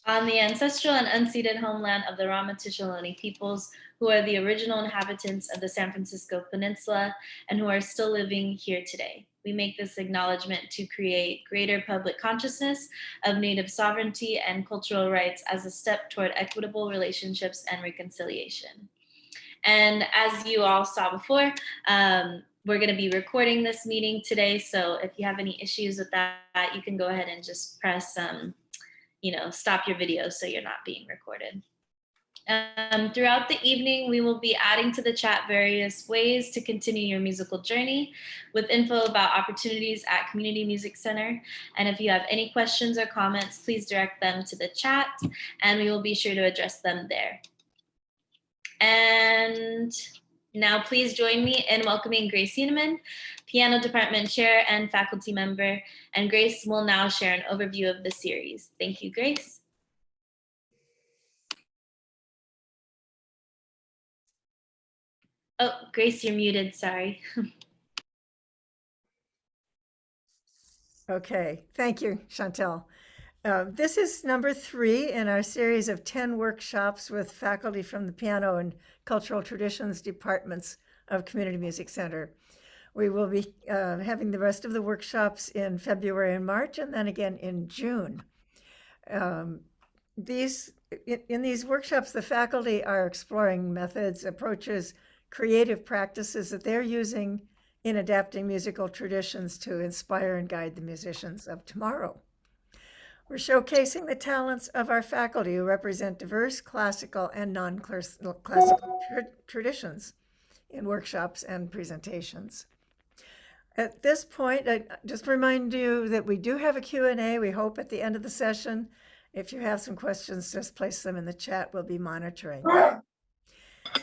on the ancestral and unceded homeland of the Ramaytush peoples, who are the original inhabitants of the San Francisco Peninsula and who are still living here today. We make this acknowledgement to create greater public consciousness of Native sovereignty and cultural rights as a step toward equitable relationships and reconciliation. And as you all saw before, we're going to be recording this meeting today. So if you have any issues with that, you can go ahead and just press stop your video so you're not being recorded. Throughout the evening, we will be adding to the chat various ways to continue your musical journey with info about opportunities at Community Music Center. And if you have any questions or comments, please direct them to the chat and we will be sure to address them there. And now please join me in welcoming Grace Uneman, Piano Department Chair and faculty member. And Grace will now share an overview of the series. Thank you, Grace. Oh, Grace, you're muted, sorry. Okay, thank you, Chantel. This is number 3 in our series of 10 workshops with faculty from the Piano and Cultural Traditions departments of Community Music Center. We will be having the rest of the workshops in February and March, and then again in June. In these workshops, the faculty are exploring methods, approaches, creative practices that they're using in adapting musical traditions to inspire and guide the musicians of tomorrow. We're showcasing the talents of our faculty who represent diverse classical and non-classical traditions in workshops and presentations. At this point, I just remind you that we do have a Q&A, we hope, at the end of the session. If you have some questions, just place them in the chat. We'll be monitoring.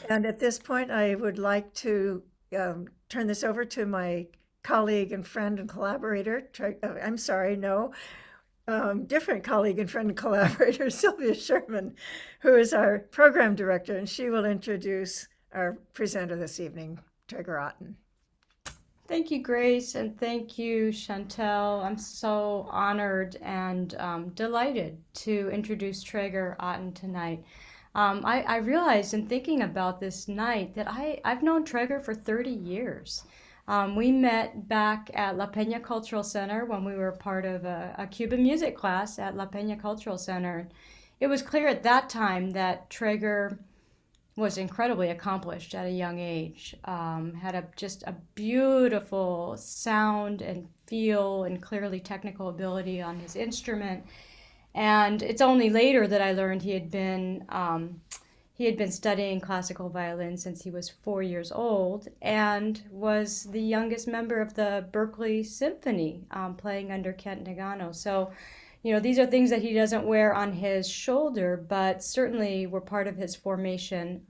And at this point, I would like to turn this over to my colleague and friend and collaborator. Different colleague and friend and collaborator, Sylvia Sherman, who is our program director, and she will introduce our presenter this evening, Tregar Otton. Thank you, Grace, and thank you, Chantel. I'm so honored and delighted to introduce Tregar Otton tonight. I realized in thinking about this night that I've known Tregar for 30 years. We met back at La Peña Cultural Center when we were part of a Cuban music class at La Peña Cultural Center. It was clear at that time that Tregar was incredibly accomplished at a young age, had just a beautiful sound and feel and clearly technical ability on his instrument. And it's only later that I learned he had been studying classical violin since he was 4 years old and was the youngest member of the Berkeley Symphony, playing under Kent Nagano. So, these are things that he doesn't wear on his shoulder, but certainly were part of his formation,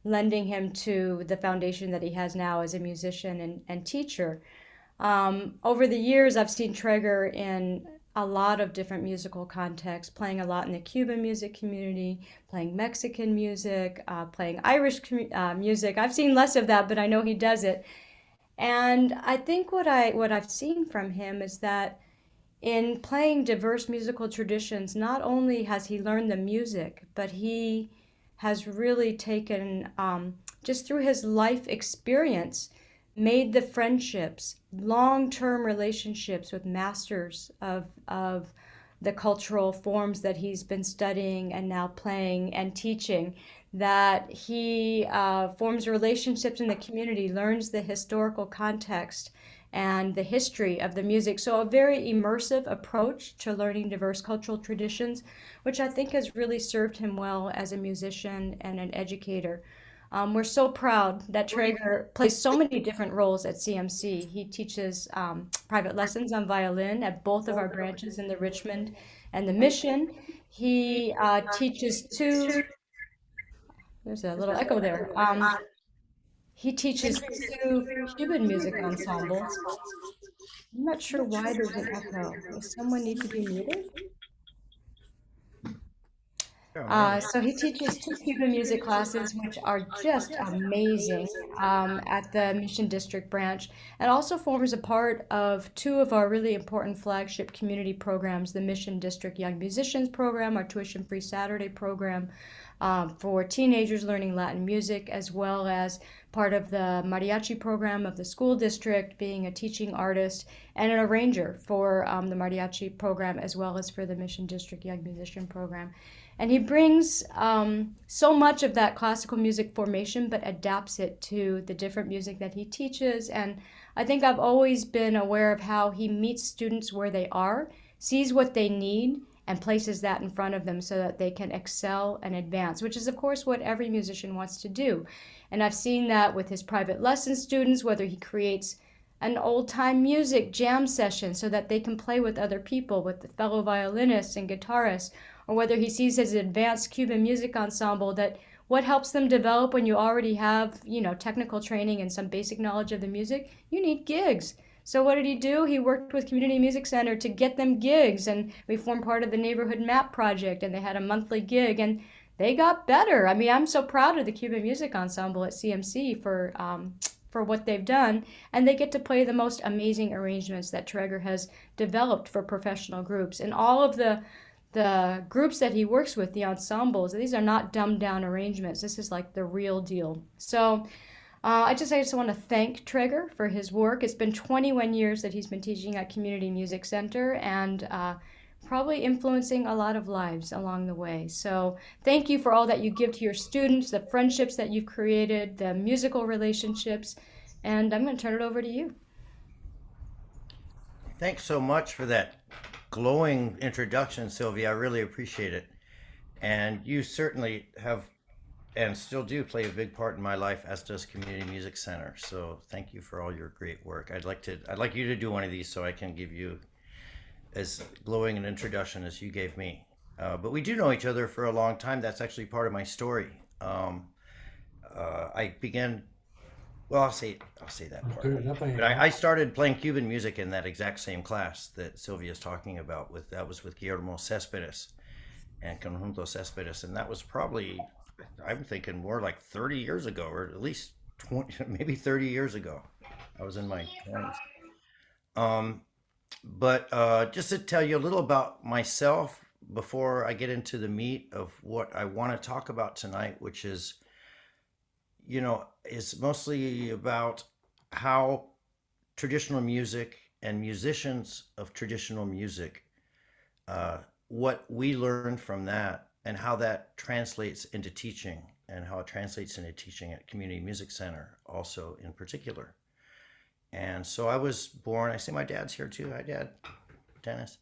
lending him to the foundation that he has now as a musician and teacher. Over the years, I've seen Tregar in a lot of different musical contexts, playing a lot in the Cuban music community, playing Mexican music, playing Irish music. I've seen less of that, but I know he does it. And I think what I've seen from him is that in playing diverse musical traditions, not only has he learned the music, but he has really taken, just through his life experience, made the friendships, long-term relationships with masters of the cultural forms that he's been studying and now playing and teaching, that he forms relationships in the community, learns the historical context and the history of the music. So a very immersive approach to learning diverse cultural traditions, which I think has really served him well as a musician and an educator. We're so proud that Tregar plays so many different roles at CMC. He teaches private lessons on violin at both of our branches in the Richmond and the Mission. He teaches there's a little echo there. He teaches 2 Cuban music ensembles. I'm not sure why there's an echo. Does someone need to be muted? Yeah, amazing. So he teaches two Cuban music classes, which are just amazing, at the Mission District branch, and also forms a part of two of our really important flagship community programs, the Mission District Young Musicians Program, our tuition-free Saturday program for teenagers learning Latin music, as well as part of the mariachi program of the school district, being a teaching artist and an arranger for the mariachi program, as well as for the Mission District Young Musician Program. And he brings so much of that classical music formation, but adapts it to the different music that he teaches. And I think I've always been aware of how he meets students where they are, sees what they need, and places that in front of them so that they can excel and advance, which is, of course, what every musician wants to do. And I've seen that with his private lesson students, whether he creates an old time music jam session so that they can play with other people, with the fellow violinists and guitarists, or whether he sees his advanced Cuban music ensemble, that what helps them develop when you already have, technical training and some basic knowledge of the music, you need gigs. So what did he do? He worked with Community Music Center to get them gigs, and we formed part of the Neighborhood Map Project, and they had a monthly gig, and they got better. I mean, I'm so proud of the Cuban Music Ensemble at CMC for what they've done, and they get to play the most amazing arrangements that Tregar has developed for professional groups. And all of the groups that he works with, the ensembles, these are not dumbed down arrangements. This is like the real deal. So I just want to thank Tregar for his work. It's been 21 years that he's been teaching at Community Music Center, and probably influencing a lot of lives along the way. So thank you for all that you give to your students, the friendships that you've created, the musical relationships, and I'm going to turn it over to you. Thanks so much for that glowing introduction, Sylvia. I really appreciate it. And you certainly have and still do play a big part in my life, as does Community Music Center. So thank you for all your great work. I'd like you to do one of these so I can give you as glowing an introduction as you gave me. But we do know each other for a long time. That's actually part of my story. I began. Well, I'll say that part. But I started playing Cuban music in that exact same class that Sylvia is talking about. That was with Guillermo Céspedes and Conjunto Céspedes, and that was probably, I'm thinking, more like 30 years ago, or at least 20, maybe 30 years ago. I was in my 20s. Um, but just to tell you a little about myself before I get into the meat of what I want to talk about tonight, which is mostly about how traditional music and musicians of traditional music, what we learn from that and how that translates into teaching, and how it translates into teaching at Community Music Center also in particular. And so I was born, I see my dad's here too. Hi, Dad. Dennis.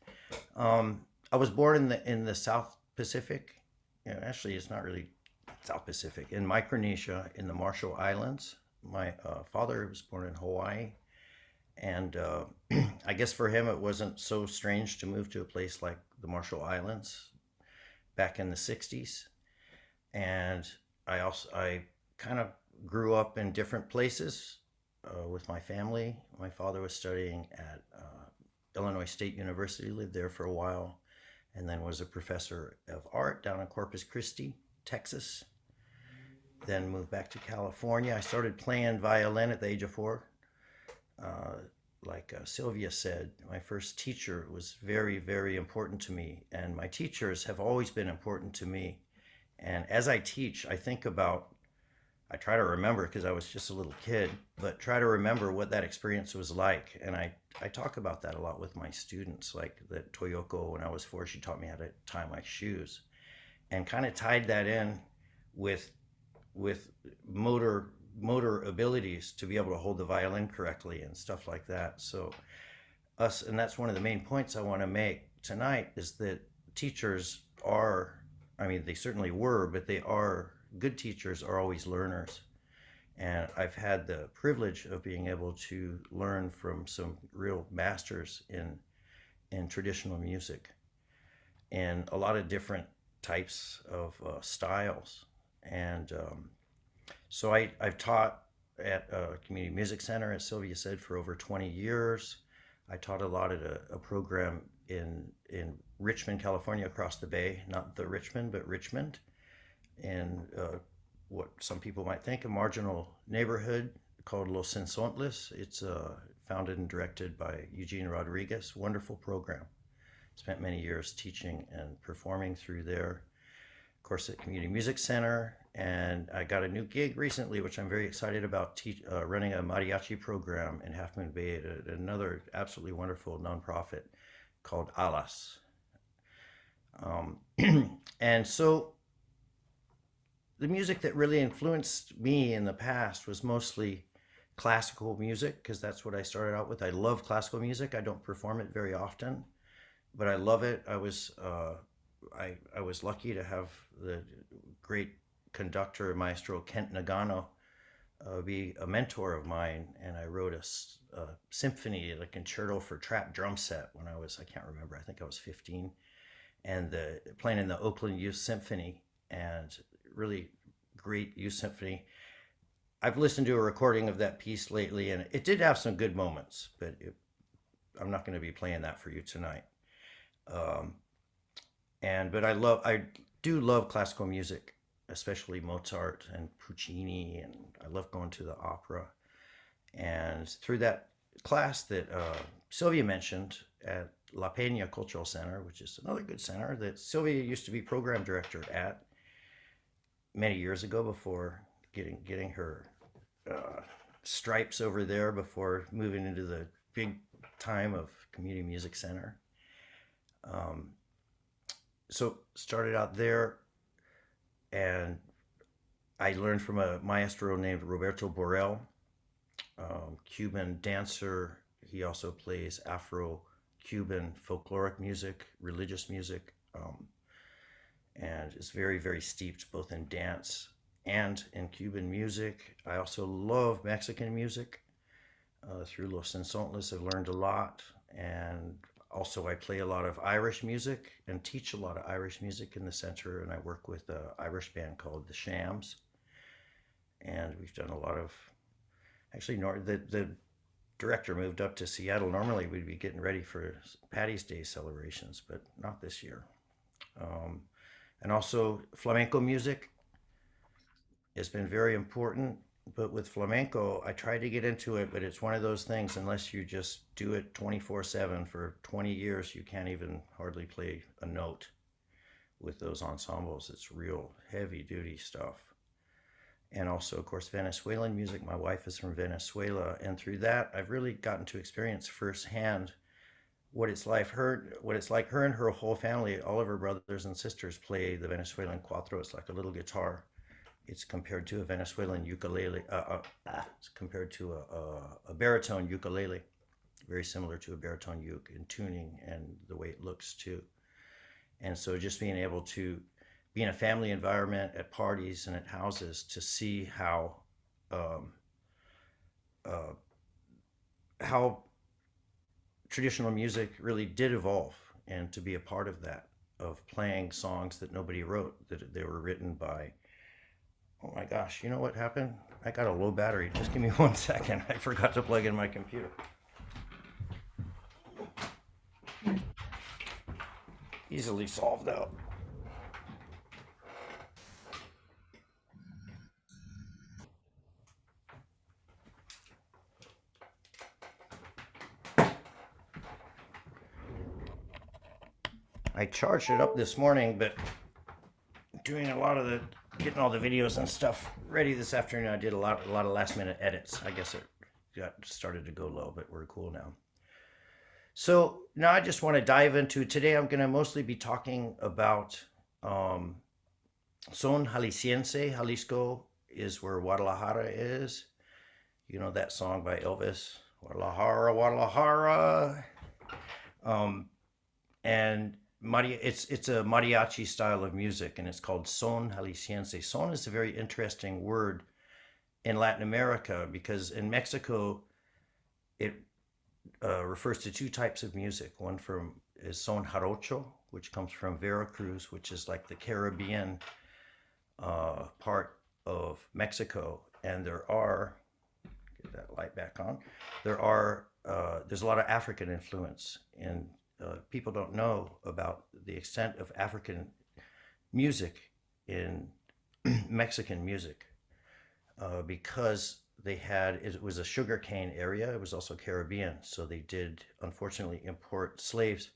I was born in the South Pacific. Actually, it's not really South Pacific, in Micronesia, in the Marshall Islands. My father was born in Hawaii, and I guess for him it wasn't so strange to move to a place like the Marshall Islands back in the 60s. And I kind of grew up in different places with my family. My father was studying at Illinois State University, lived there for a while, and then was a professor of art down in Corpus Christi, Texas. Then moved back to California. I started playing violin at the age of 4. Like Sylvia said, my first teacher was very, very important to me, and my teachers have always been important to me. And as I teach, I try to remember, because I was just a little kid, but try to remember what that experience was like. And I talk about that a lot with my students, like that Toyoko, when I was 4, she taught me how to tie my shoes, and kind of tied that in with motor abilities to be able to hold the violin correctly and stuff like that. So and that's one of the main points I want to make tonight, is that teachers are, I mean, they certainly were, but good teachers are always learners. And I've had the privilege of being able to learn from some real masters in traditional music, and a lot of different types of styles. And so I've taught at Community Music Center, as Sylvia said, for over 20 years. I taught a lot at a program in Richmond, California, across the bay, not the Richmond, but Richmond, in what some people might think a marginal neighborhood called Los Sensontles. It's founded and directed by Eugene Rodriguez. Wonderful program. Spent many years teaching and performing through there. Of course, at Community Music Center, and I got a new gig recently, which I'm very excited about, running a mariachi program in Half Moon Bay at another absolutely wonderful nonprofit called Alas. And so the music that really influenced me in the past was mostly classical music, because that's what I started out with. I love classical music. I don't perform it very often, but I love it. I was lucky to have the great conductor, Maestro Kent Nagano, be a mentor of mine, and I wrote a symphony, a concerto for trap drum set when I can't remember, I think I was 15, and playing in the Oakland Youth Symphony, and really great youth symphony. I've listened to a recording of that piece lately, and it did have some good moments, but I'm not going to be playing that for you tonight. But I do love classical music, especially Mozart and Puccini, and I love going to the opera. And through that class that Sylvia mentioned at La Peña Cultural Center, which is another good center that Sylvia used to be program director at many years ago, before getting her stripes over there, before moving into the big time of Community Music Center. So started out there, and I learned from a maestro named Roberto Borrell, Cuban dancer. He also plays Afro-Cuban folkloric music, religious music, and is very, very steeped both in dance and in Cuban music. I also love Mexican music. Through Los Sensontles, I've learned a lot, and also I play a lot of Irish music and teach a lot of Irish music in the center, and I work with an Irish band called the Shams, and we've done a lot of, actually the director moved up to Seattle. Normally we'd be getting ready for Patty's Day celebrations, but not this year. And also flamenco music has been very important. But with flamenco, I tried to get into it, but it's one of those things, unless you just do it 24/7 for 20 years, you can't even hardly play a note with those ensembles. It's real heavy duty stuff. And also, of course, Venezuelan music. My wife is from Venezuela, and through that, I've really gotten to experience firsthand what it's like. Her and her whole family, all of her brothers and sisters, play the Venezuelan cuatro. It's like a little guitar. It's compared to a Venezuelan ukulele. It's compared to a baritone ukulele, very similar to a baritone uke in tuning and the way it looks too. And so just being able to be in a family environment at parties and at houses to see how traditional music really did evolve, and to be a part of that, of playing songs that nobody wrote, that they were written by. Oh my gosh, you know what happened? I got a low battery. Just give me 1 second. I forgot to plug in my computer. Easily solved out. I charged it up this morning, but doing getting all the videos and stuff ready this afternoon, I did a lot of last minute edits. I guess it got started to go low, but we're cool now. So now I just want to dive into, today I'm going to mostly be talking about Son Jalisciense. Jalisco is where Guadalajara is. You know that song by Elvis, Guadalajara, Guadalajara. And it's a mariachi style of music, and it's called son jalisciense. Son is a very interesting word in Latin America, because in Mexico it refers to two types of music. One is son jarocho, which comes from Veracruz, which is like the Caribbean part of Mexico. And get that light back on. There are there's a lot of African influence, and people don't know about the extent of African music in Mexican music, because it was a sugarcane area. It was also Caribbean, so they did unfortunately import slaves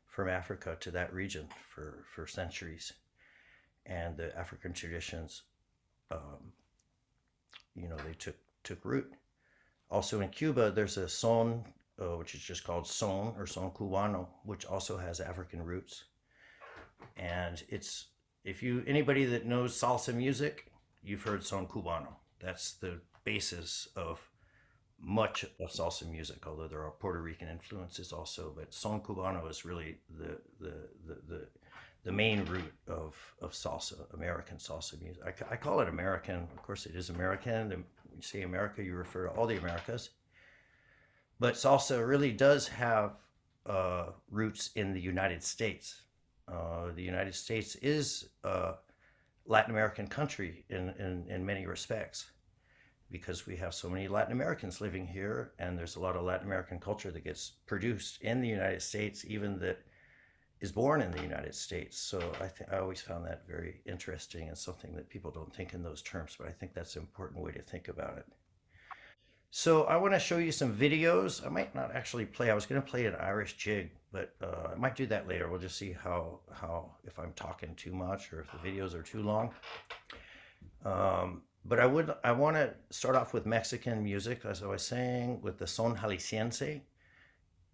from Africa to that region for centuries, and the African traditions, they took root. Also in Cuba, there's a son, which is just called son or son cubano, which also has African roots. And it's anybody that knows salsa music, you've heard son cubano. That's the basis of much of salsa music, although there are Puerto Rican influences also. But son cubano is really the main root of salsa, American salsa music. I call it American. Of course, it is American. When you say America, you refer to all the Americas. But salsa really does have roots in the United States. The United States is a Latin American country in many respects, because we have so many Latin Americans living here, and there's a lot of Latin American culture that gets produced in the United States, even that is born in the United States. So I always found that very interesting, and something that people don't think in those terms, but I think that's an important way to think about it. So I want to show you some videos. I might not actually play. I was going to play an Irish jig, but I might do that later. We'll just see how if I'm talking too much or if the videos are too long. But I want to start off with Mexican music, as I was saying, with the son jalisciense.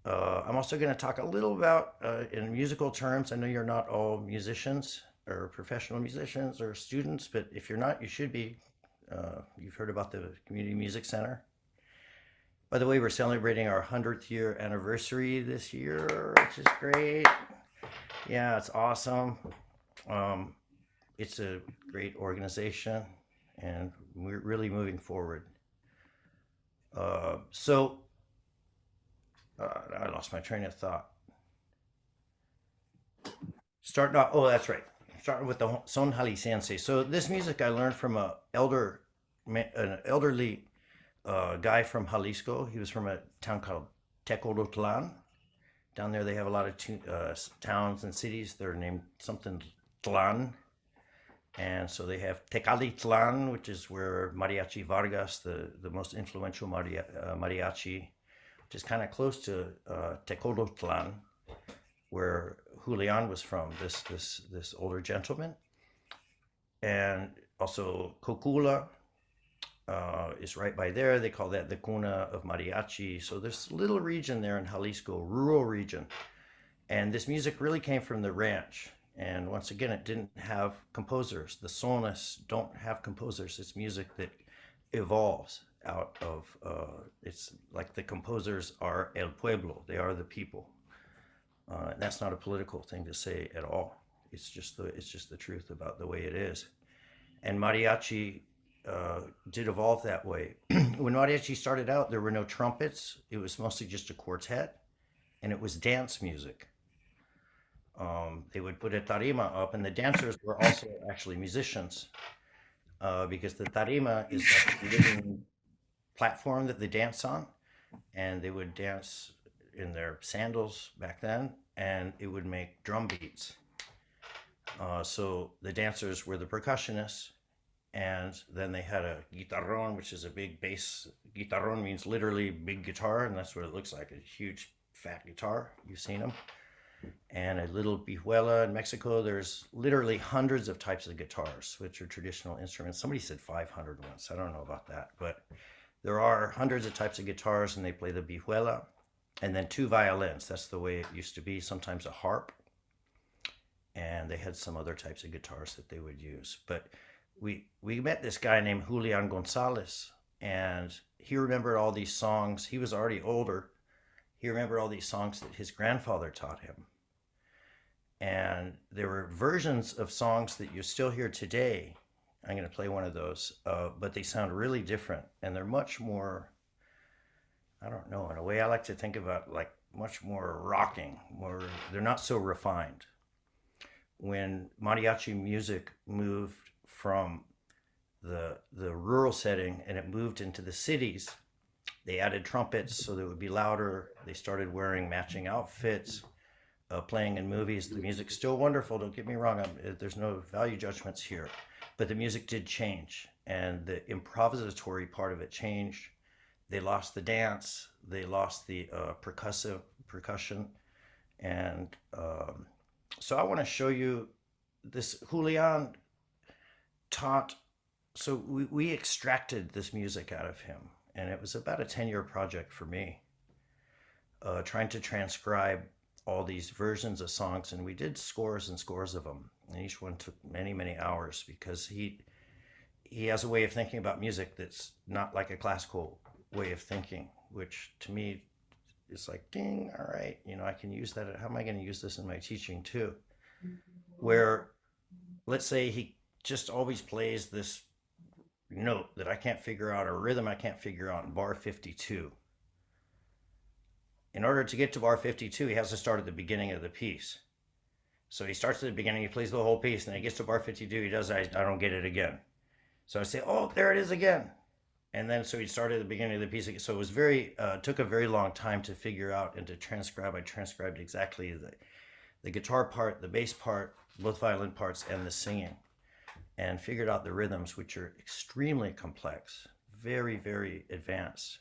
I'm also going to talk a little about, in musical terms, I know you're not all musicians or professional musicians or students, but if you're not, you should be. You've heard about the Community Music Center. By the way, we're celebrating our 100th year anniversary this year, which is great. Yeah, it's awesome. It's a great organization, and we're really moving forward. I lost my train of thought. That's right. Starting with the son jalisciense. So this music I learned from an elderly guy from Jalisco. He was from a town called Tecolotlan. Down there they have a lot of towns and cities. They're named something Tlan. And so they have Tecalitlan, which is where Mariachi Vargas, the most influential mariachi, which is kind of close to Tecolotlan, where Julian was from, this older gentleman. And also Cocula is right by there. They call that the cuna of mariachi. So there's a little region there in Jalisco, rural region. And this music really came from the ranch. And once again, it didn't have composers. The sonas don't have composers. It's music that evolves out of, it's like the composers are el pueblo. They are the people. That's not a political thing to say at all. It's just the truth about the way it is. And mariachi did evolve that way. When mariachi started out, there were no trumpets. It was mostly just a quartet, and it was dance music. They would put a tarima up, and the dancers were also actually musicians, because the tarima is like a living platform that they dance on, and they would dance in their sandals back then, and it would make drum beats. So the dancers were the percussionists, and then they had a guitarrón, which is a big bass. Guitarrón means literally big guitar, and that's what it looks like, a huge fat guitar. You've seen them. And a little vihuela. In Mexico, there's literally hundreds of types of guitars, which are traditional instruments. Somebody said 500 once. I don't know about that, but there are hundreds of types of guitars, and they play the vihuela, and then 2 violins. That's the way it used to be. Sometimes a harp, and they had some other types of guitars that they would use. But we met this guy named Julian Gonzalez, and he remembered all these songs. He was already older. He remembered all these songs that his grandfather taught him. And there were versions of songs that you still hear today. I'm going to play one of those, but they sound really different, and they're much more, I don't know, in a way I like to think about, like much more rocking, they're not so refined. When mariachi music moved from the rural setting and it moved into the cities, They added trumpets so that it would be louder. They started wearing matching outfits, playing in movies. The music's still wonderful, don't get me wrong. There's no value judgments here. But the music did change, and the improvisatory part of it changed. They lost the dance. They lost the percussion. And so I want to show you this. Julian taught, so we extracted this music out of him. And it was about a 10-year project for me, trying to transcribe all these versions of songs. And we did scores and scores of them. And each one took many, many hours, because he has a way of thinking about music that's not like a classical way of thinking, which to me is like, ding, all right, I can use that. How am I going to use this in my teaching too? Where, let's say he just always plays this note that I can't figure out, or rhythm I can't figure out in bar 52. In order to get to bar 52, he has to start at the beginning of the piece. So he starts at the beginning, he plays the whole piece, and then he gets to bar 52, he does, I don't get it again. So I say, oh, there it is again. And then so he started at the beginning of the piece. So it was took a very long time to figure out and to transcribe. I transcribed exactly the guitar part, the bass part, both violin parts, and the singing, and figured out the rhythms, which are extremely complex, very, very advanced,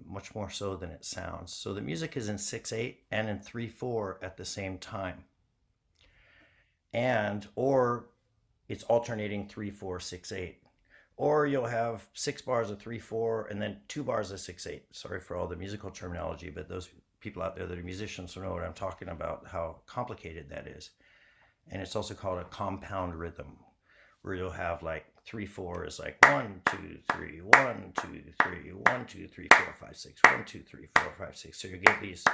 much more so than it sounds. So the music is in 6/8 and in 3/4 at the same time. Or it's alternating 3/4, 6/8. Or you'll have 6 bars of 3/4 and then 2 bars of 6/8. Sorry for all the musical terminology, but those people out there that are musicians will know what I'm talking about, how complicated that is. And it's also called a compound rhythm, where you'll have like 3/4 is like 1, 2, 3, 1, 2, 3, 1, 2, 3, 4, 5, 6, 1, 2, 3, 4, 5, 6. So you get these.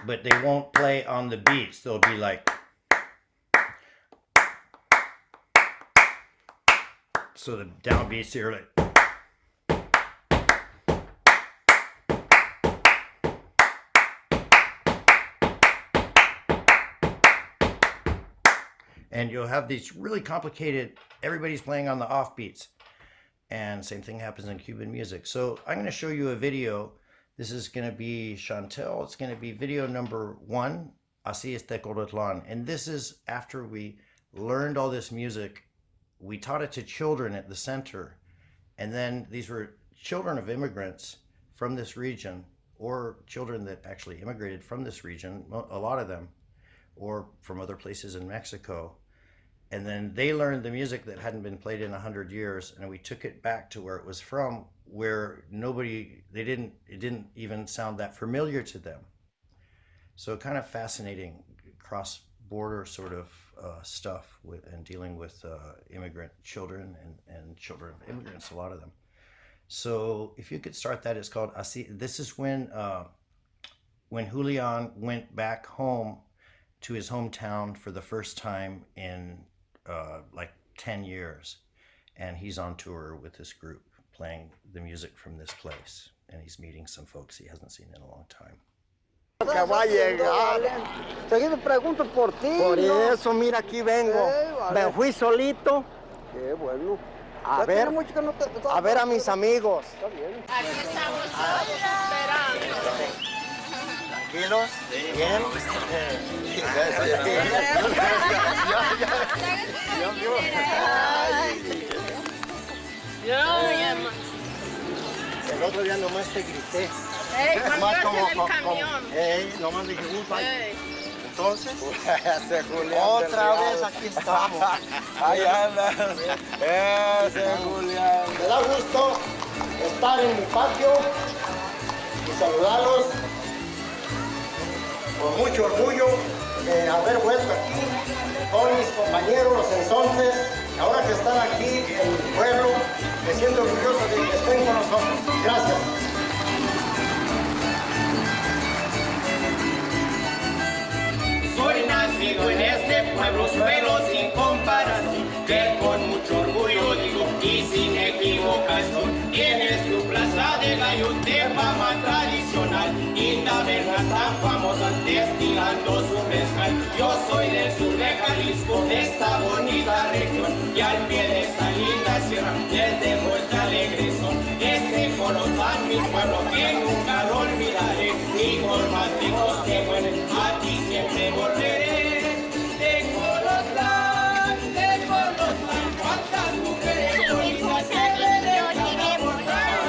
But they won't play on the beats. They'll be like. So the downbeats here, like. And you'll have these really complicated, everybody's playing on the offbeats. And same thing happens in Cuban music. So I'm going to show you a video. This is going to be Chantel. It's going to be video number 1, Así es Tregar Otton. And this is after we learned all this music. We taught it to children at the center. And then these were children of immigrants from this region, or children that actually immigrated from this region, a lot of them, or from other places in Mexico. And then they learned the music that hadn't been played in 100 years, and we took it back to where it was from, where it didn't even sound that familiar to them. So kind of fascinating cross-border sort of stuff and dealing with immigrant children and children of immigrants, a lot of them. So if you could start that, it's called Así. This is when Julian went back home to his hometown for the first time in like 10 years. And he's on tour with this group playing the music from this place. And he's meeting some folks he hasn't seen in a long time. Que va a llegar. Seguido pregunto por ti. Por eso, mira, aquí vengo. Me fui solito. Qué bueno. A ver a mis amigos. Está bien. Aquí estamos todos esperando. ¿Tranquilos? ¿Bien? El otro día nomás te grité. Nomás nomás dije, entonces, otra vez aquí estamos. Ahí andas. Ese Julián. Me da gusto estar en mi patio y saludarlos con mucho orgullo de haber vuelto aquí con mis compañeros, los ensonces. Ahora que están aquí en mi pueblo, me siento orgulloso de que estén con nosotros. Gracias. Soy nacido en este pueblo, suelo sin comparación, que con mucho orgullo digo y sin equivocación, tienes tu plaza de gallos de fama tradicional, y tabernas tan famosas destilando su mezcal. Yo soy del sur de Jalisco, de esta bonita región, y al pie de esta linda sierra pueblo que nunca lo olvidaré, y por más lejos que vuele, a ti siempre volveré. De Colotlán, cuántas mujeres bonitas se me dejan abordar.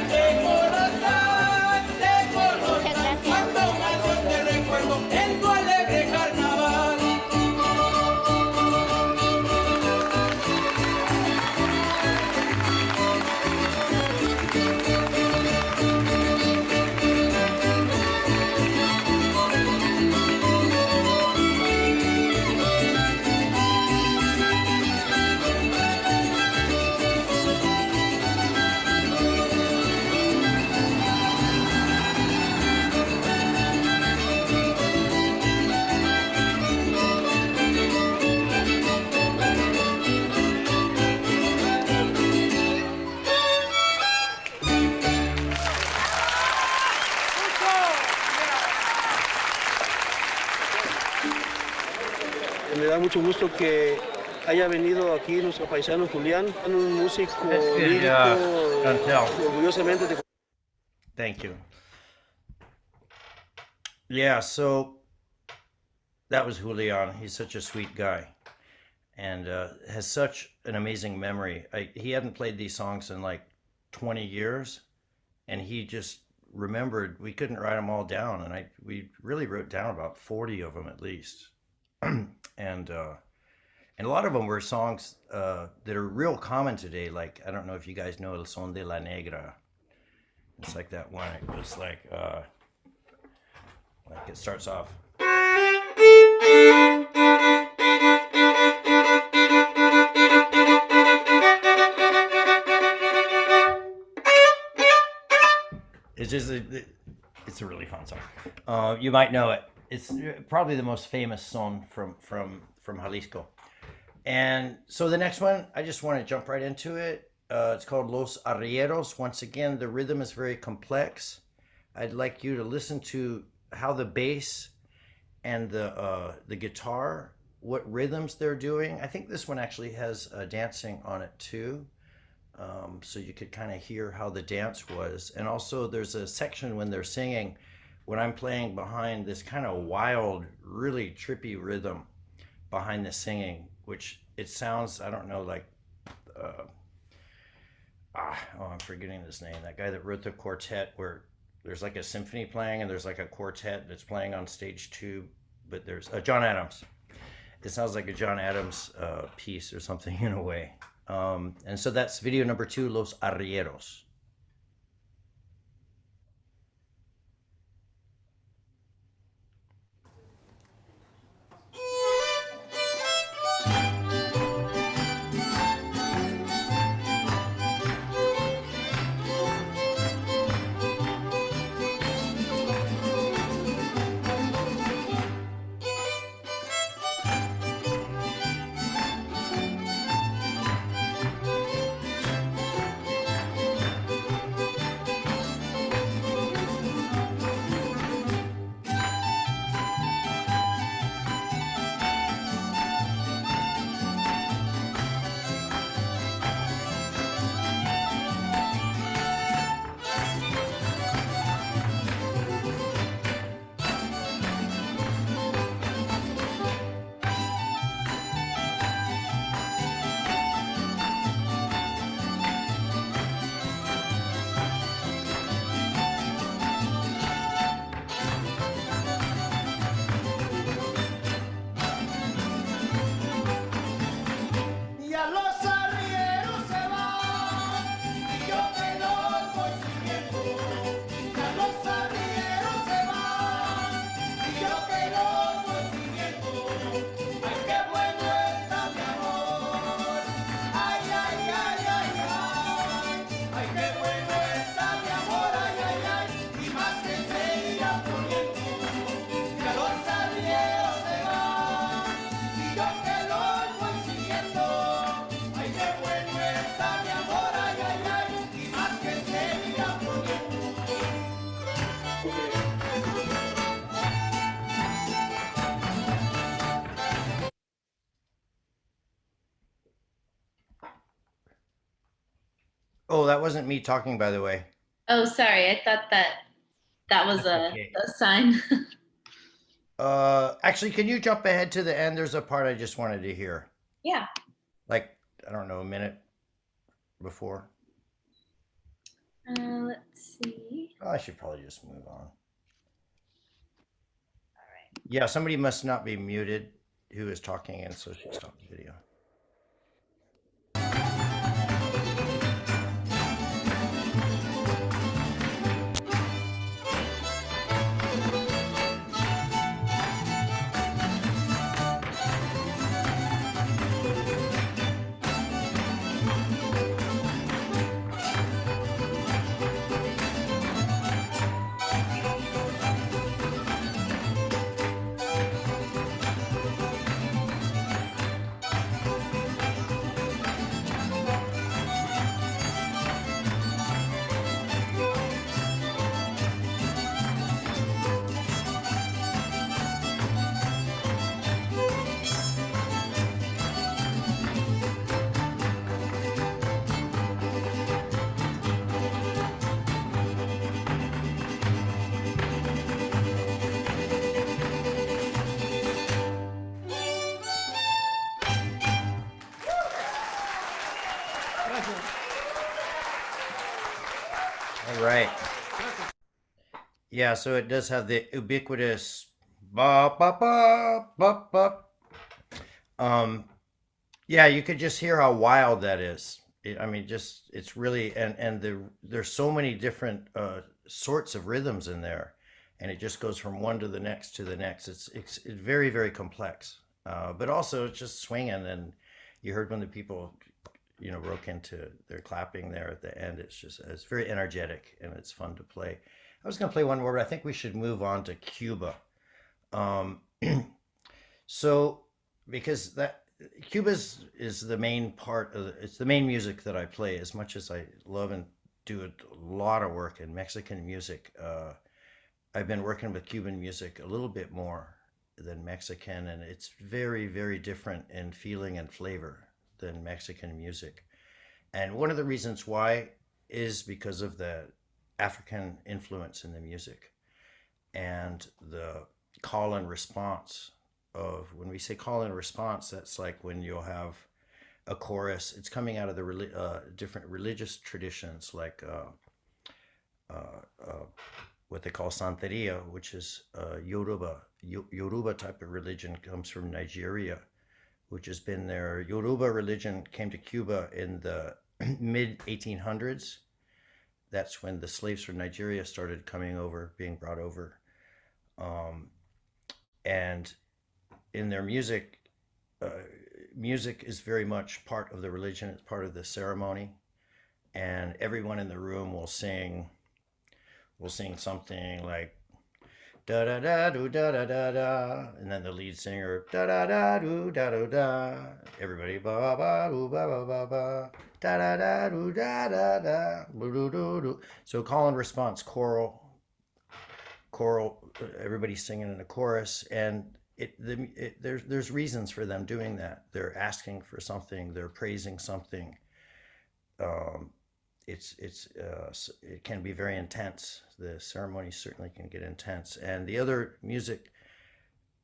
De Colotlán, cuánto más yo te recuerdo en tu alegre carnaval. Me da mucho gusto que haya venido aquí nuestro paisano Julián, un músico lírico, orgullosamente de... Thank you. Yeah, so that was Julian. He's such a sweet guy and has such an amazing memory. He hadn't played these songs in like 20 years, and he just remembered. We couldn't write them all down, and we really wrote down about 40 of them at least. And a lot of them were songs that are real common today. Like, I don't know if you guys know El Son de la Negra. It's like that one. It was like it starts off. It's just it's a really fun song. You might know it. It's probably the most famous song from Jalisco. And so the next one, I just want to jump right into it. It's called Los Arrieros. Once again, the rhythm is very complex. I'd like you to listen to how the bass and the guitar, what rhythms they're doing. I think this one actually has dancing on it too. So you could kind of hear how the dance was. And also there's a section when they're singing, when I'm playing behind this kind of wild, really trippy rhythm behind the singing, which it sounds, I don't know, like, I'm forgetting his name. That guy that wrote the quartet where there's like a symphony playing and there's like a quartet that's playing on stage two, but there's John Adams. It sounds like a John Adams piece or something in a way. And so that's video number 2, Los Arrieros. Oh, that wasn't me talking, by the way. Oh, sorry. I thought that was That's okay. a sign. Actually, can you jump ahead to the end? There's a part I just wanted to hear. Yeah. Like, I don't know, a minute before. Let's see. Oh, I should probably just move on. All right. Yeah, somebody must not be muted who is talking, and so she stopped the video. All right. Yeah, so it does have the ubiquitous ba ba ba ba ba. Yeah, you could just hear how wild that is. I mean, just it's really there's so many different sorts of rhythms in there, and it just goes from one to the next to the next. It's very very complex, but also it's just swinging. And you heard when the people, broke into their clapping there at the end. It's very energetic and it's fun to play. I was going to play one more, but I think we should move on to Cuba. So because that Cuba is the main part of it's the main music that I play. As much as I love and do a lot of work in Mexican music, I've been working with Cuban music a little bit more than Mexican, and it's very very different in feeling and flavor than Mexican music. And one of the reasons why is because of the African influence in the music and the call and response of when we say call and response, that's like when you'll have a chorus. It's coming out of the different religious traditions, like what they call Santeria, which is Yoruba type of religion, comes from Nigeria, which has been there. Yoruba religion came to Cuba in the mid 1800s. That's when the slaves from Nigeria started coming over, being brought over. And in their music, music is very much part of the religion. It's part of the ceremony. And everyone in the room will sing something like da da da do da da da da, and then the lead singer da da da do da da da. Everybody ba ba do ba ba ba ba da da da do da da da do do do do. So call and response, choral. Everybody singing in a chorus, and there's reasons for them doing that. They're asking for something. They're praising something. It can be very intense. The ceremony certainly can get intense. And the other music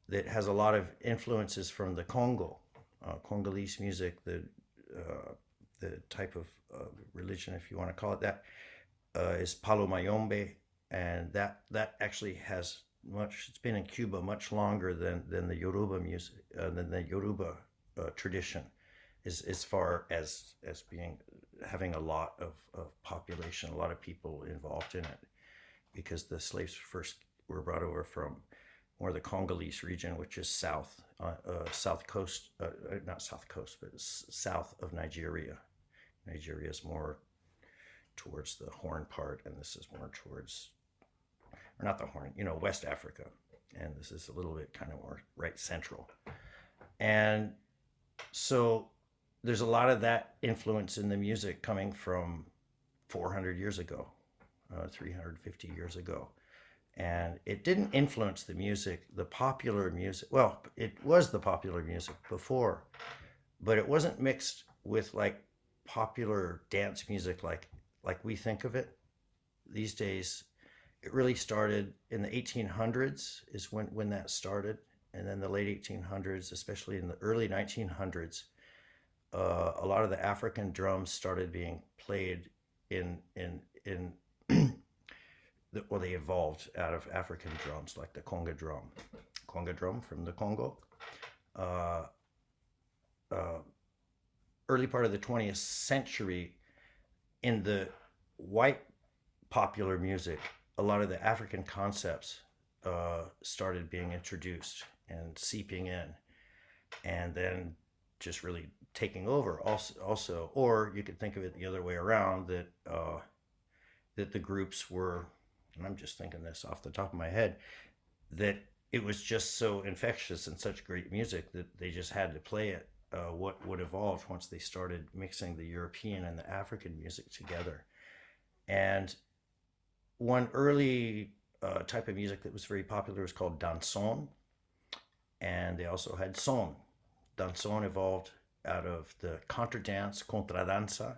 that has a lot of influences from the Congo, Congolese music, the type of religion, if you want to call it that, is Palo Mayombe, and that actually has it's been in Cuba much longer than the Yoruba music, than the Yoruba tradition, as far as having a lot of population, a lot of people involved in it, because the slaves first were brought over from more the Congolese region, which is south coast, not south coast, but south of Nigeria. Nigeria is more towards the Horn part, and this is more towards, or not the Horn, West Africa, and this is a little bit kind of more right central. And so there's a lot of that influence in the music coming from 400 years ago, 350 years ago. And it didn't influence the popular music. Well, it was the popular music before, but it wasn't mixed with like popular dance music like we think of it. these days, it really started in the 1800s is when that started. And then the late 1800s, especially in the early 1900s, a lot of the African drums started being played in well, they evolved out of African drums, like the conga drum from the Congo. Early part of the 20th century, in the white popular music, a lot of the African concepts started being introduced and seeping in, and then just really taking over also. Or you could think of it the other way around, that that the groups were, and I'm just thinking this off the top of my head, that it was just so infectious and such great music that they just had to play it. What would evolve once they started mixing the European and the African music together. And one early type of music that was very popular was called danson, and they also had son. Danson evolved out of the contradanza,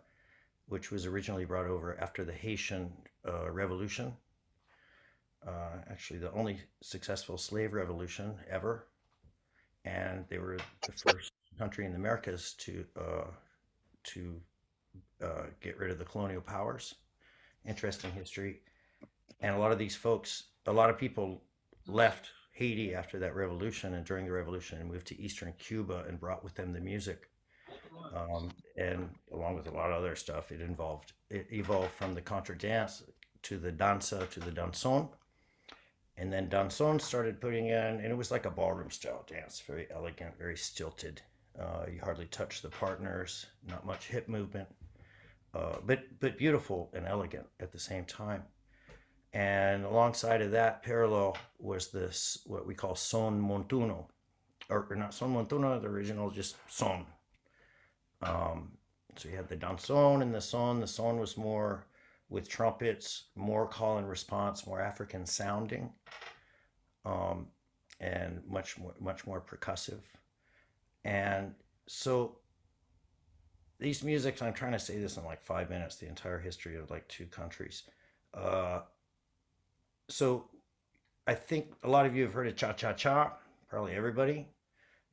which was originally brought over after the Haitian Revolution. Actually, the only successful slave revolution ever, and they were the first country in the Americas to get rid of the colonial powers. Interesting history. And a lot of these folks, a lot of people left Haiti after that revolution, and during the revolution, and moved to eastern Cuba and brought with them the music. And along with a lot of other stuff, it evolved from the contradance to the danza to the danson. And then danson started putting in, and it was like a ballroom style dance, very elegant, very stilted. You hardly touch the partners, not much hip movement, but beautiful and elegant at the same time. And alongside of that, parallel was this, what we call son montuno, or not son montuno, the original just son. So you had the danson and the son. The son was more with trumpets, more call and response, more African sounding, and much more percussive. And so these musics, I'm trying to say this in like 5 minutes, the entire history of like two countries. So I think a lot of you have heard of cha-cha-cha, probably everybody.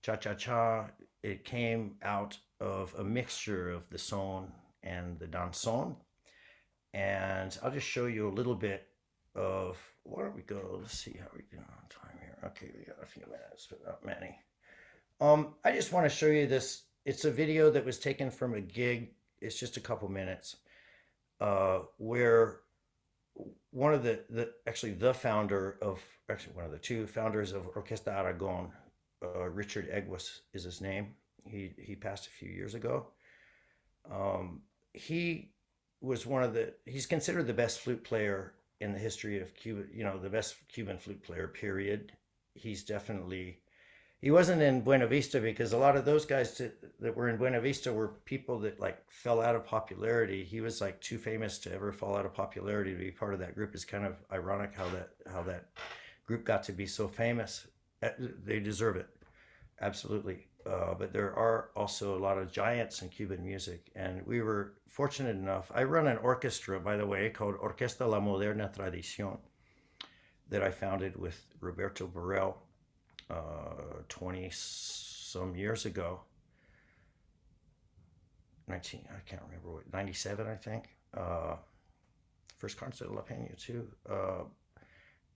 Cha-cha-cha, it came out of a mixture of the son and the danson. And I'll just show you a little bit of, where don't we go? Let's see how we do on time here. Okay, we got a few minutes, but not many. I just want to show you this. It's a video that was taken from a gig. It's just a couple minutes, where one of the founder of, one of the two founders of Orquesta Aragon, Richard Eguas is his name. He passed a few years ago. He was he's considered the best flute player in the history of Cuba, the best Cuban flute player, period. He wasn't in Buena Vista, because a lot of those guys that were in Buena Vista were people that like fell out of popularity. He was like too famous to ever fall out of popularity to be part of that group. It's kind of ironic how that group got to be so famous. They deserve it, absolutely. But there are also a lot of giants in Cuban music, and we were fortunate enough. I run an orchestra, by the way, called Orquesta La Moderna Tradición, that I founded with Roberto Burrell 20 some years ago. I can't remember what, 97, I think. First concert of La Peña too.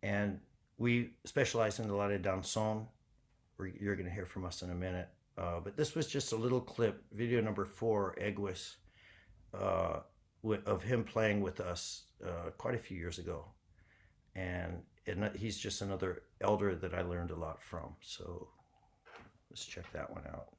And we specialize in a lot of danson. You're going to hear from us in a minute. But this was just a little clip, video number 4, Eguas, of him playing with us quite a few years ago. And he's just another elder that I learned a lot from. So let's check that one out.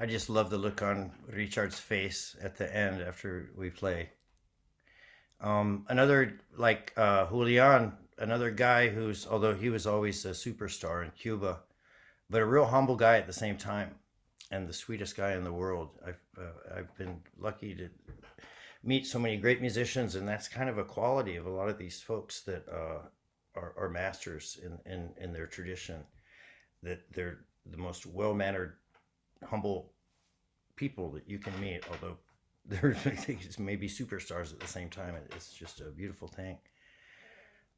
I just love the look on Richard's face at the end after we play. Another like Julian, another guy who's, although he was always a superstar in Cuba, but a real humble guy at the same time, and the sweetest guy in the world. I've been lucky to meet so many great musicians, and that's kind of a quality of a lot of these folks that are masters in their tradition, that they're the most well-mannered, humble people that you can meet, although they're maybe superstars at the same time. It's just a beautiful thing.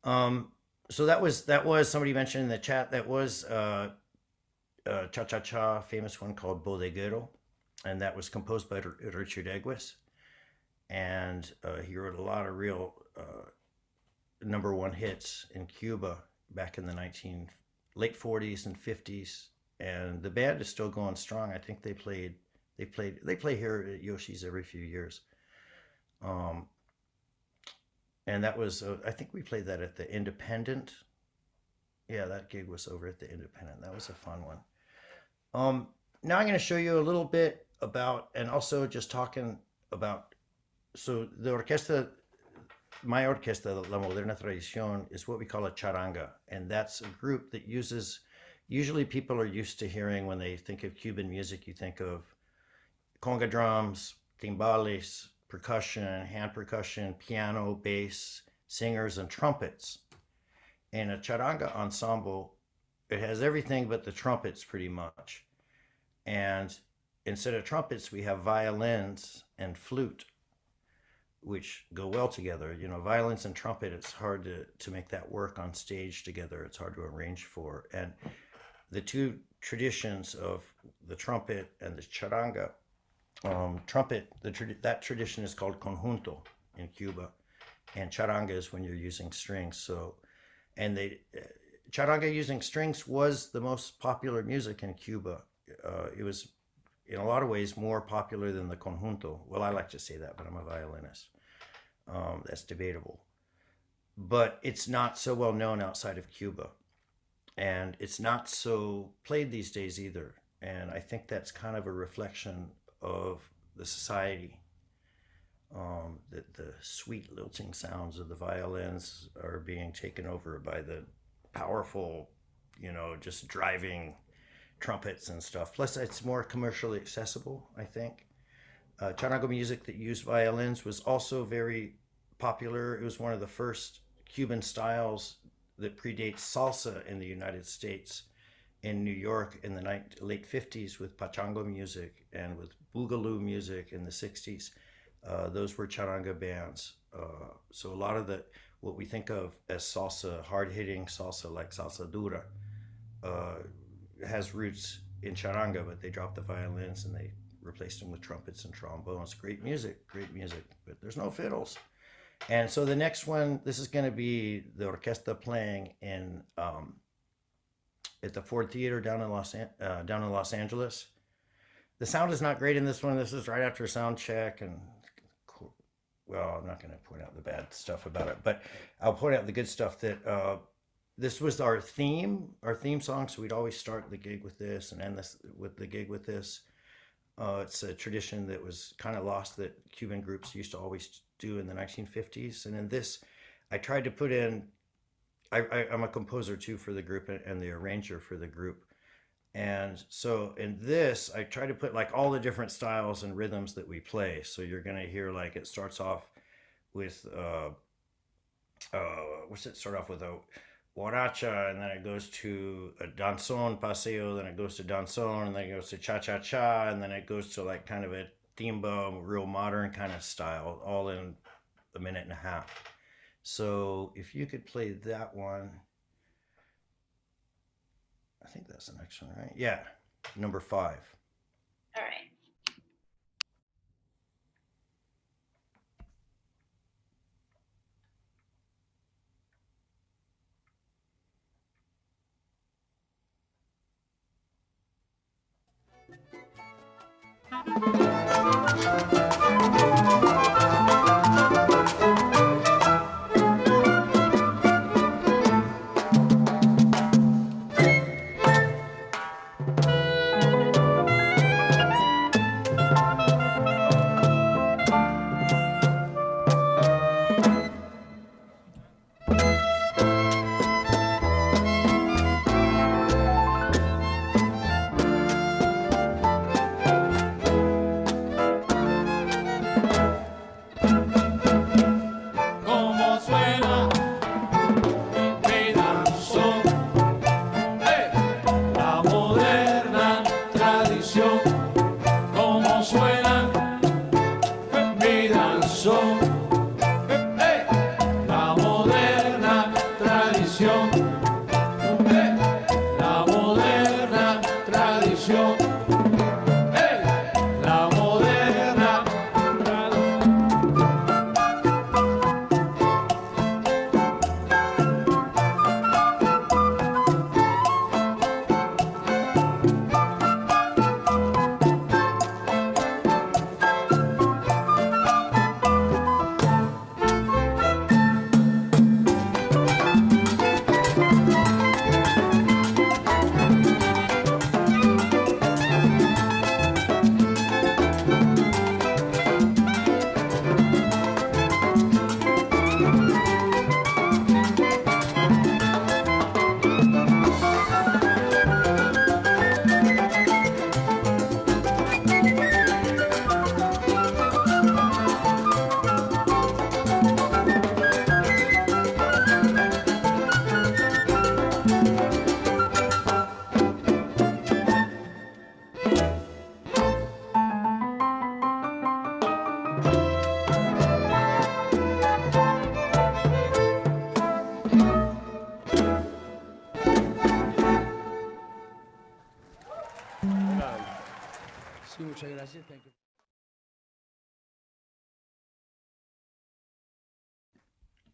So that was somebody mentioned in the chat, that was cha-cha-cha, famous one called Bodeguero, and that was composed by Richard Egues, and he wrote a lot of real #1 hits in Cuba back in the late 40s and 50s, and the band is still going strong. I think they play here at Yoshi's every few years. And that was, I think we played that at the Independent. Yeah, that gig was over at the Independent. That was a fun one. Now I'm going to show you a little bit about, and also just talking about, so the orquesta, my orquesta, La Moderna Tradición, is what we call a charanga. And that's a group that uses, usually people are used to hearing, when they think of Cuban music, you think of conga drums, timbales, percussion, hand percussion, piano, bass, singers, and trumpets. In a charanga ensemble, it has everything but the trumpets pretty much. And instead of trumpets, we have violins and flute, which go well together. You know, violins and trumpet, it's hard to make that work on stage together. It's hard to arrange for. And the two traditions of the trumpet and the charanga, trumpet, that tradition is called conjunto in Cuba, and charanga is when you're using strings. So, and charanga using strings was the most popular music in Cuba. It was in a lot of ways more popular than the conjunto. Well, I like to say that, but I'm a violinist. That's debatable. But it's not so well known outside of Cuba, and it's not so played these days either. And I think that's kind of a reflection of the society, that the sweet lilting sounds of the violins are being taken over by the powerful, you know, just driving trumpets and stuff. Plus, it's more commercially accessible, I think. Charanga music that used violins was also very popular. It was one of the first Cuban styles that predates salsa in the United States. In New York in the late 50s with pachango music and with boogaloo music in the 60s. Those were charanga bands. So a lot of what we think of as salsa, hard-hitting salsa like salsa dura, has roots in charanga, but they dropped the violins and they replaced them with trumpets and trombones. Great music, but there's no fiddles. And so the next one, this is going to be the orquesta playing in at the Ford Theater down in Los Angeles. The sound is not great in this one. This is right after sound check, and well, I'm not going to point out the bad stuff about it, but I'll point out the good stuff. That this was our theme song. So we'd always start the gig with this and end the gig with this. It's a tradition that was kind of lost, that Cuban groups used to always do in the 1950s. And in this, I tried to put in, I'm a composer too for the group and the arranger for the group. And so in this, I try to put like all the different styles and rhythms that we play. So you're going to hear, like, it starts off with, start off with a guaracha, and then it goes to a danzón paseo, then it goes to danzón, and then it goes to cha-cha-cha, and then it goes to like kind of a timba, real modern kind of style, all in a minute and a half. So if you could play that one, I think that's the next one, right? Yeah, number 5. All right.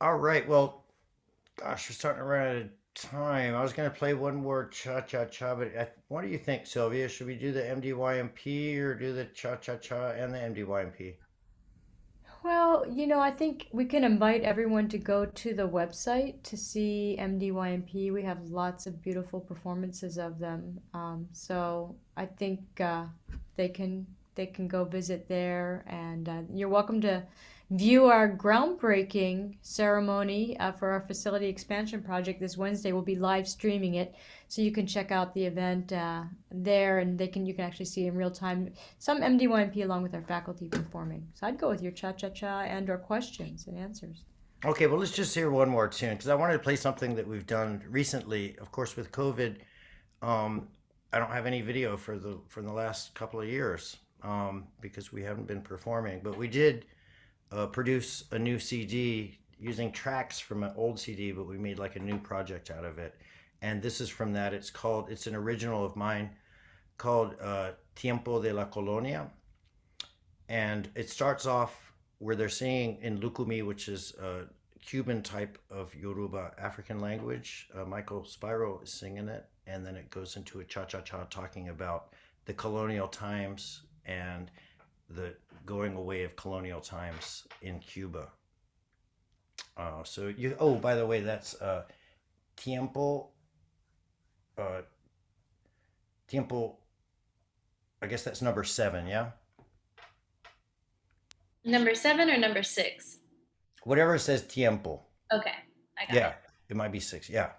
All right. Well, gosh, we're starting to run out of time. I was going to play one more cha-cha-cha, but what do you think, Sylvia? Should we do the MDYMP or do the cha-cha-cha and the MDYMP? Well, I think we can invite everyone to go to the website to see MDYMP. We have lots of beautiful performances of them. So I think they can go visit there, and you're welcome to view our groundbreaking ceremony for our facility expansion project this Wednesday. We'll be live streaming it, so you can check out the event there, and you can actually see in real time some MDYMP along with our faculty performing. So I'd go with your cha-cha-cha and or questions and answers. Okay, well, let's just hear one more tune because I wanted to play something that we've done recently. Of course, with COVID, I don't have any video for the last couple of years because we haven't been performing, but we did produce a new CD using tracks from an old CD, but we made like a new project out of it. And this is from that. It's an original of mine called Tiempo de la Colonia. And it starts off where they're singing in Lukumi, which is a Cuban type of Yoruba African language. Michael Spiro is singing it. And then it goes into a cha-cha-cha talking about the colonial times and the going away of colonial times in Cuba. By the way, that's Tiempo, I guess that's number 7, yeah? Number 7 or number 6? Whatever says Tiempo. Okay, I got Yeah, it might be 6, yeah.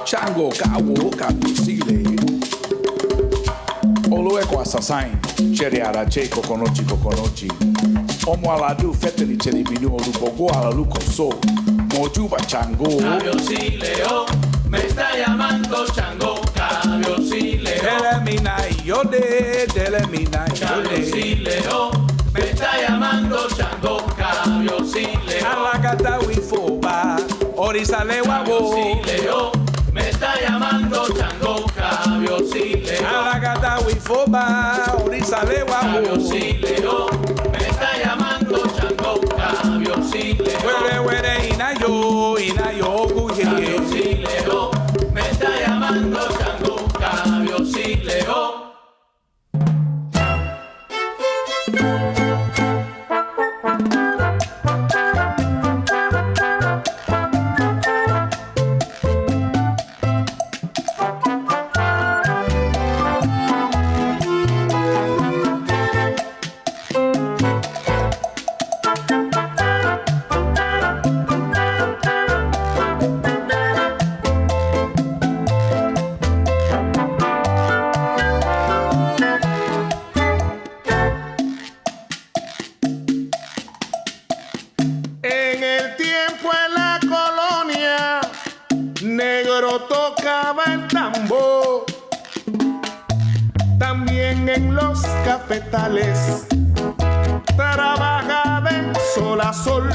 Chango kawo kabisile Olo eko asasain Chere arache kokonochi Omo aladu feteli cheri binu olupogo alalu konso Mojuba chango Cabiosileo, me está llamando Chango, Cabiosileo. Delemina yode, delemina yode Cabiosileo, me está llamando Chango, Cabiosileo. Alagata wifoba, orisale wabo Cabiosileo, me está llamando Chango, Cabiosileo. Alagata wifoba, orisale wabo Cabiosileo, me está llamando Chango, Cabiosileo. Were inayo guye Cabiosileo, me está llamando Chango, Cabiosileo. En el tiempo en la colonia, negro tocaba el tambor. También en los cafetales, trabajaba de sol a sol.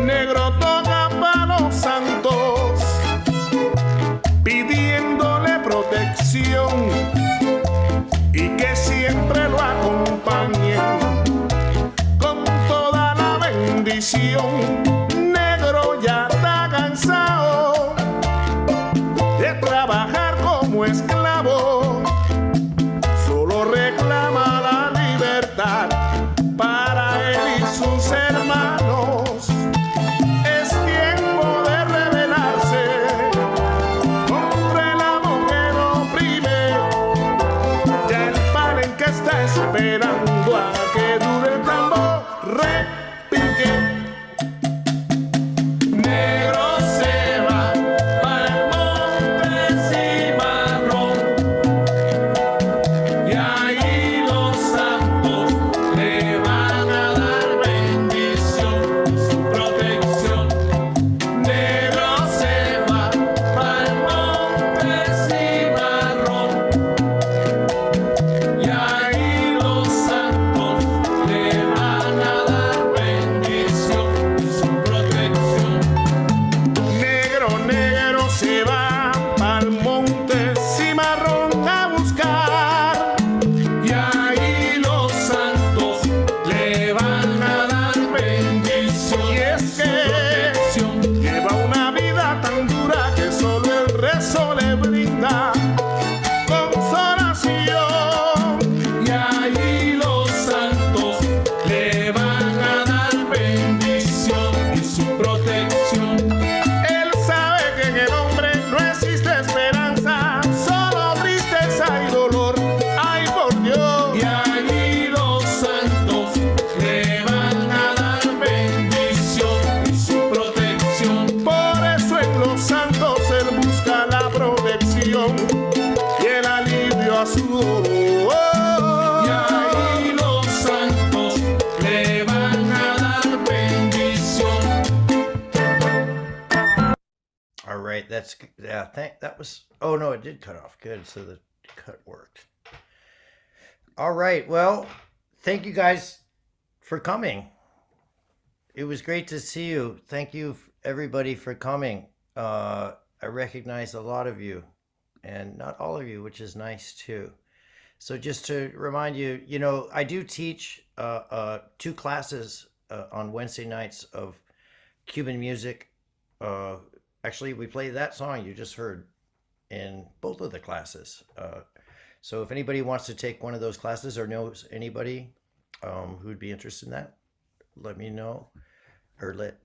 Negro toca para los santos, pidiéndole protección y que siempre lo acompañen con toda la bendición. Negro ya está cansado de trabajar como esclavo, solo reclama la libertad para él y sus hermanos. Es tiempo de rebelarse contra el amo que lo oprime. Ya el palenque está esperando a que dure el tambor. Repique. Negro se va para el monte cimarrón. se van pa'l monte cimarrón a buscar. Y ahí los santos le van a dar bendición. Y es que lleva una vida tan dura que solo el rezo le brinda consolación. Y ahí los santos le van a dar bendición y su protección. Él sabe que en el hombre no existe esperanza, solo tristeza y dolor. Ay, por Dios. Y allí los santos le van a dar bendición y su protección. Por eso en los santos él busca la protección y el alivio a su dolor. Y ahí los santos le van a dar bendición. All right, that's yeah. That was. Oh no, it did cut off. Good, so the cut worked. All right, well, thank you guys for coming. It was great to see you. Thank you everybody for coming. I recognize a lot of you, and not all of you, which is nice too. So just to remind you, you know, I do teach 2 classes on Wednesday nights of Cuban music. Actually, we play that song you just heard in both of the classes. So if anybody wants to take one of those classes or knows anybody who'd be interested in that, let me know, or let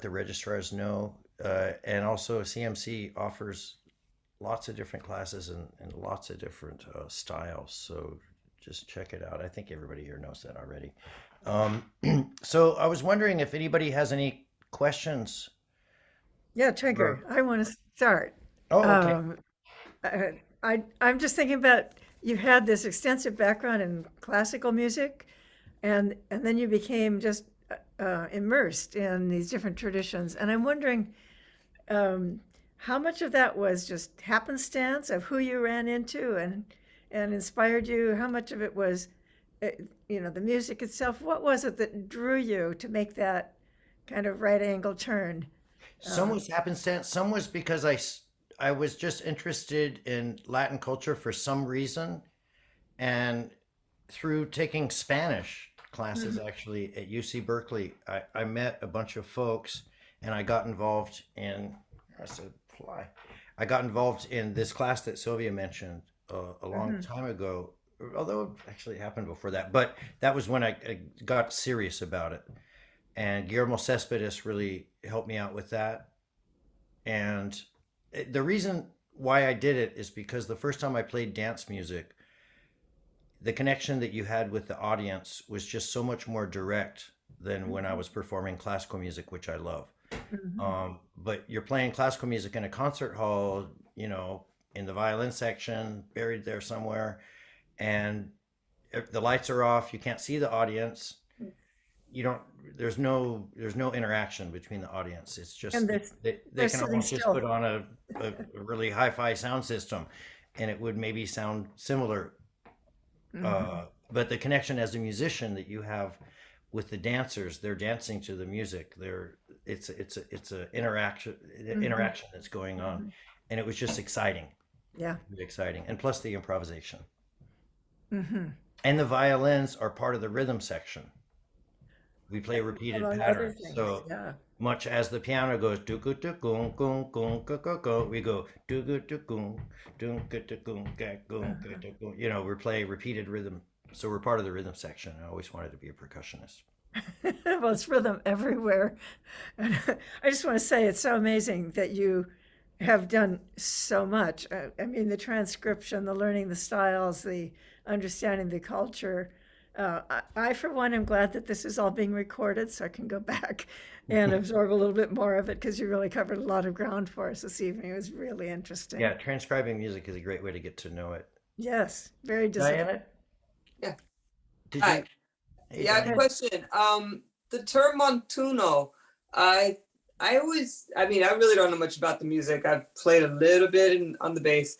the registrars know. And also CMC offers lots of different classes and lots of different styles. So just check it out. I think everybody here knows that already. So I was wondering if anybody has any questions. Yeah, Tregar, I want to start. Oh, okay. I'm just thinking about, you had this extensive background in classical music, and then you became just immersed in these different traditions. And I'm wondering how much of that was just happenstance of who you ran into and inspired you? How much of it was, the music itself? What was it that drew you to make that kind of right angle turn? Some was happenstance. Some was because I was just interested in Latin culture for some reason, and through taking Spanish classes actually at UC Berkeley, I met a bunch of folks, and I got involved in. I got involved in this class that Sylvia mentioned a long time ago, although it actually happened before that. But that was when I got serious about it. And Guillermo Cespedes really helped me out with that. And the reason why I did it is because the first time I played dance music, the connection that you had with the audience was just so much more direct than when I was performing classical music, which I love. But you're playing classical music in a concert hall, in the violin section, buried there somewhere, and the lights are off. You can't see the audience. There's no interaction between the audience. It's just they can almost just put on a really hi-fi sound system, and it would maybe sound similar. But the connection as a musician that you have with the dancers, they're dancing to the music. It's a interaction that's going on, and it was just exciting. Yeah, really exciting, and plus the improvisation. And the violins are part of the rhythm section. We play repeated patterns, so much as the piano goes do go do gung gung gung go go go, we go do go do gung do go do gung ga gung ga do gung. We play repeated rhythm, so we're part of the rhythm section. I always wanted to be a percussionist. Well, it's rhythm everywhere. And I just want to say it's so amazing that you have done so much. I mean, the transcription, the learning the styles, the understanding the culture. I, for one, am glad that this is all being recorded so I can go back and absorb a little bit more of it, because you really covered a lot of ground for us this evening. It was really interesting. Yeah, transcribing music is a great way to get to know it. Yes, very disciplined. Yeah. Hi. Yeah, I have a question. The term montuno, I really don't know much about the music. I've played a little bit on the bass.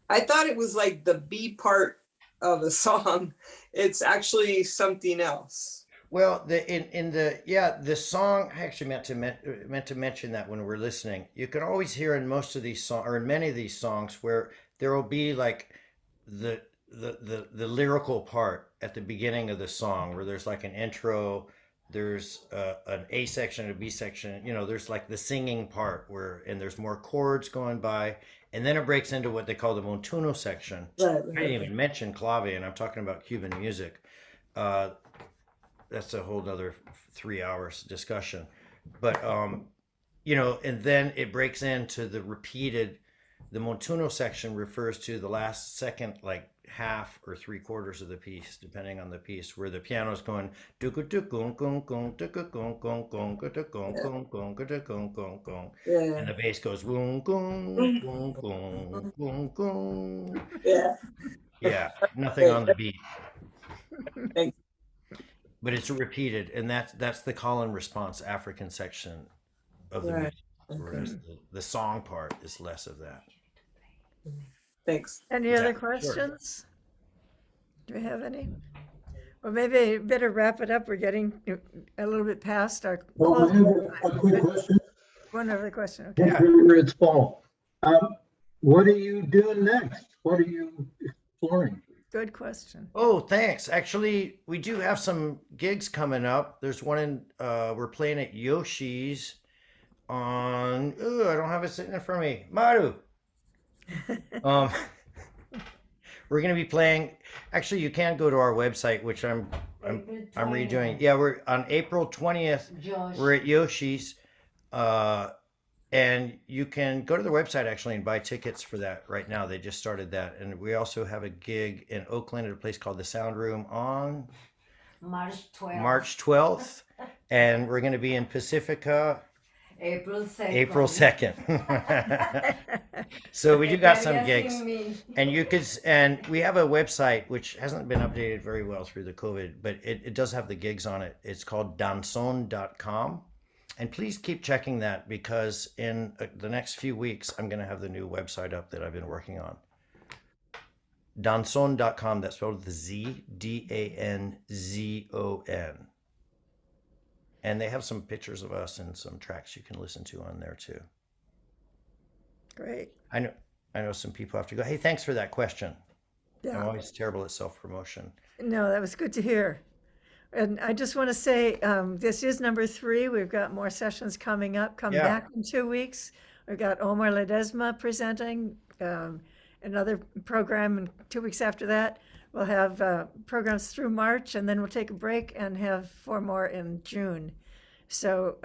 I thought it was like the B part of a song. It's actually something else. Well, the song I actually meant to mention that when we're listening. You can always hear in most of these songs, or in many of these songs, where there will be like the the lyrical part at the beginning of the song, where there's like an intro, there's an A section and a B section. You know, there's like the singing part where, and there's more chords going by, and then it breaks into what they call the montuno section. Right, I didn't even mention clave, and I'm talking about Cuban music. Uh, that's a whole other 3 hours discussion. But you know, and then it breaks into the repeated. The montuno section refers to the last second, like half or 3/4 of the piece, depending on the piece, where the piano's going and Yeah. the bass goes boom, boom, boom, boom, boom, boom. Yeah. Yeah, nothing on the beat. Thanks. But it's repeated, and that's the call and response African section of the Right. music, whereas the song part is less of that. Thanks. Any Yeah, other sure. questions? Do we have any? Well, maybe better wrap it up. We're getting a little bit past our Well, I closing have a time. quick question. One other question, okay. Yeah. It's Paul. What are you doing next? What are you exploring? Good question. Oh, thanks. Actually, we do have some gigs coming up. There's one in we're playing at Yoshi's on I don't have it sitting in front of me. Maru. We're going to be playing. Actually, you can go to our website, which I'm redoing. Yeah, we're on April 20th. We're at Yoshi's, and you can go to the website actually and buy tickets for that right now. They just started that, and we also have a gig in Oakland at a place called the Sound Room on March 12th. March 12th, and we're going to be in Pacifica April 2nd. April 2nd. So we do got some gigs, and and we have a website which hasn't been updated very well through the COVID, but it does have the gigs on it. It's called danson.com, and please keep checking that, because in the next few weeks I'm going to have the new website up that I've been working on. Danson.com, that's spelled with the Z, DANZON. And they have some pictures of us and some tracks you can listen to on there too. Great. I know some people have to go, hey, thanks for that question. Yeah. I'm always terrible at self-promotion. No, that was good to hear. And I just want to say, this is number 3. We've got more sessions coming up. Come Yeah. back in 2 weeks. We've got Omar Ledesma presenting another program, and 2 weeks after that, we'll have programs through March, and then we'll take a break and have 4 more in June. So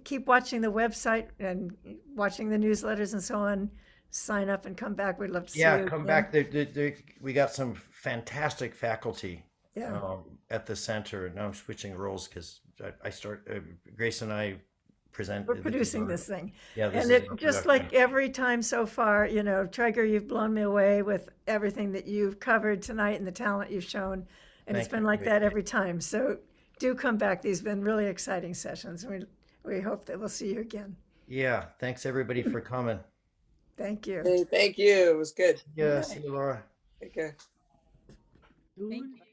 keep watching the website and watching the newsletters and so on. Sign up and come back. We'd love to see you. Yeah, come again. back. We got some fantastic faculty Yeah. at the center. Now I'm switching roles because Grace and I present. We're producing this thing. Yeah, this And is it our just production. like every time so far, you know, Tregar, you've blown me away with everything that you've covered tonight and the talent you've shown. And it's Thank been you. like that every time. So do come back. These have been really exciting sessions. We hope that we'll see you again. Yeah, thanks everybody for coming. Thank you. Hey, thank you. It was good. Yeah, see you, Laura. Take care. Thank you.